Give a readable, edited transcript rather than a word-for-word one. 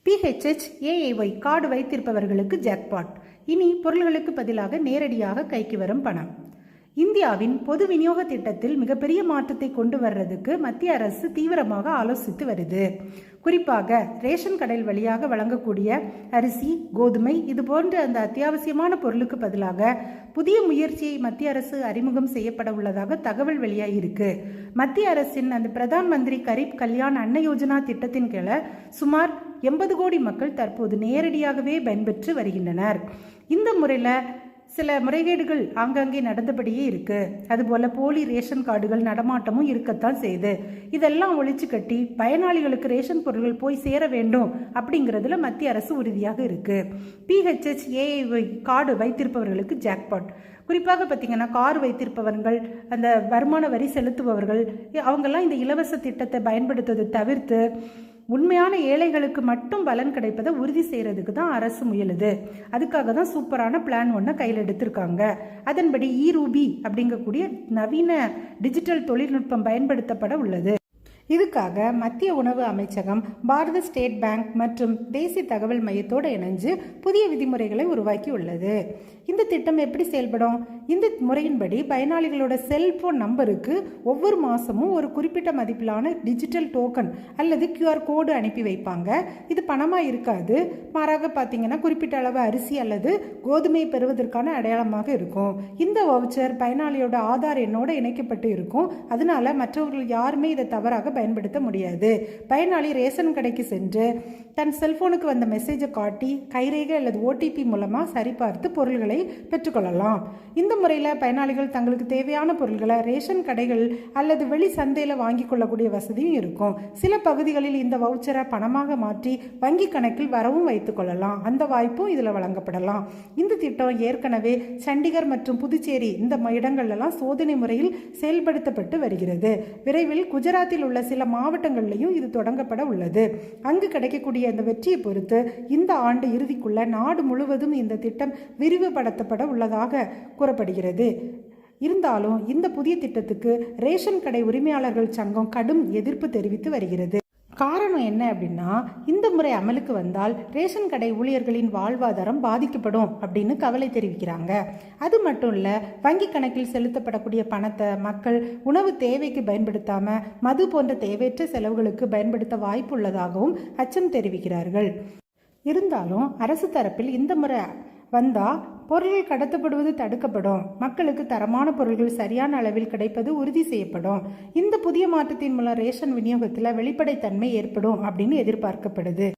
PHH AAY card வைத்திருப்பவர்களுக்கு jackpot. இனி பொருள்களுக்கு பதிலாக நேரடியாக கைக்கு வரும் பணம். இந்தியாவின் பொது விநியோக திட்டத்தில் மிகப்பெரிய மாற்றத்தை கொண்டு வர்றதுக்கு மத்திய அரசு தீவிரமாக ஆலோசித்து வருது. குறிப்பாக ரேஷன் கடையில் வழியாக வழங்கக்கூடிய அரிசி, கோதுமை இது போன்ற அந்த அத்தியாவசியமான பொருளுக்கு பதிலாக புதிய முயற்சியை மத்திய அரசு அறிமுகம் செய்யப்பட உள்ளதாக தகவல் வெளியாகியிருக்கு. மத்திய அரசின் அந்த பிரதான் மந்திரி கரீப் கல்யாண் அன்ன யோஜனா திட்டத்தின் கீழே சுமார் 80 கோடி மக்கள் தற்போது நேரடியாகவே பயன்பெற்று வருகின்றனர். இந்த முறையில் சில முறைகேடுகள் ஆங்காங்கே நடந்தபடியே இருக்கு. அதுபோல போலி ரேஷன் கார்டுகள் நடமாட்டமும் இருக்கத்தான் செய்யுது. இதெல்லாம் ஒழிச்சு கட்டி பயனாளிகளுக்கு ரேஷன் பொருட்கள் போய் சேர வேண்டும் அப்படிங்கிறதுல மத்திய அரசு உறுதியாக இருக்கு. PHH AAY கார்டு வைத்திருப்பவர்களுக்கு ஜாக்பாட். குறிப்பாக பார்த்தீங்கன்னா கார் வைத்திருப்பவர்கள், அந்த வருமான வரி செலுத்துபவர்கள், அவங்கெல்லாம் இந்த இலவச திட்டத்தை பயன்படுத்துவதை தவிர்த்து உண்மையான ஏழைகளுக்கு மட்டும் பலன் கிடைப்பதை உறுதி செய்யறதுக்கு தான் அரசு முயலுது. அதுக்காக தான் சூப்பரான பிளான் ஒன்று கையில் எடுத்திருக்காங்க. அதன்படி E-Ruby அப்படிங்கக்கூடிய நவீன டிஜிட்டல் தொழில்நுட்பம் பயன்படுத்தப்பட உள்ளது. இதுக்காக மத்திய உணவு அமைச்சகம், பாரத ஸ்டேட் பேங்க் மற்றும் தேசிய தகவல் மையத்தோடு இணைஞ்சு புதிய விதிமுறைகளை உருவாக்கி உள்ளது. இந்த திட்டம் எப்படி செயல்படும்? இந்த முறையின்படி பயனாளிகளோட செல்போன் நம்பருக்கு ஒவ்வொரு மாதமும் ஒரு குறிப்பிட்ட மதிப்பிலான டிஜிட்டல் டோக்கன் அல்லது QR கோடு அனுப்பி வைப்பாங்க. இது பணமாக இருக்காது, மாறாக பார்த்தீங்கன்னா குறிப்பிட்ட அளவு அரிசி அல்லது கோதுமை பெறுவதற்கான அடையாளமாக இருக்கும். இந்த வவுச்சர் பயனாளியோட ஆதார் எண்ணோடு இணைக்கப்பட்டு இருக்கும். அதனால மற்றவர்கள் யாருமே இதை தவறாக பயன்படுத்த முடியாது. பயனாளி ரேஷன் கடைக்கு சென்று தன் செல்போனுக்கு வந்த மெசேஜை காட்டி கைரேகை அல்லது OTP மூலமாக சரிபார்த்து பொருள்களை பெற்றுக்கொள்ளலாம். இந்த முறையில் பயனாளிகள் தங்களுக்கு தேவையான பொருள்களை ரேஷன் கடைகள் அல்லது வெளி சந்தையில் வாங்கி கொள்ளக்கூடிய வசதியும் இருக்கும். சில பகுதிகளில் இந்த வவுச்சரை பணமாக மாற்றி வங்கி கணக்கில் வரவும் வைத்துக் கொள்ளலாம். அந்த வாய்ப்பும் இதில் வழங்கப்படலாம். இந்த திட்டம் ஏற்கனவே சண்டிகர் மற்றும் புதுச்சேரி இந்த இடங்கள்லாம் சோதனை முறையில் செயல்படுத்தப்பட்டு வருகிறது. விரைவில் குஜராத்தில் உள்ள சில மாவட்டங்களிலையும் இது தொடங்கப்பட உள்ளது. அங்கு கிடைக்கக்கூடிய அந்த வெற்றியை பொறுத்து இந்த ஆண்டு இறுதிக்குள்ள நாடு முழுவதும் இந்த திட்டம் விரிவுபடுத்தப்பட உள்ளதாக கூறப்படுகிறது. இருந்தாலும் இந்த புதிய திட்டத்துக்கு ரேஷன் கடை உரிமையாளர்கள் சங்கம் கடும் எதிர்ப்பு தெரிவித்து வருகிறது. காரணம் என்ன அப்படின்னா, இந்த முறை அமலுக்கு வந்தால் ரேஷன் கடை ஊழியர்களின் வாழ்வாதாரம் பாதிக்கப்படும் அப்படின்னு கவலை தெரிவிக்கிறாங்க. அது மட்டும் இல்லை, வங்கி கணக்கில் செலுத்தப்படக்கூடிய பணத்தை மக்கள் உணவு தேவைக்கு பயன்படுத்தாம மது போன்ற தேவையற்ற செலவுகளுக்கு பயன்படுத்த வாய்ப்பு உள்ளதாகவும் அச்சம் தெரிவிக்கிறார்கள். இருந்தாலும் அரசு தரப்பில் இந்த முறை வந்தால் பொருட்கள் கடத்தப்படுவது தடுக்கப்படும், மக்களுக்கு தரமான பொருட்கள் சரியான அளவில் கிடைப்பது உறுதி செய்யப்படும். இந்த புதிய மாற்றத்தின் மூலம் ரேஷன் விநியோகத்தில் வெளிப்படைத்தன்மை ஏற்படும் அப்படின்னு எதிர்பார்க்கப்படுது.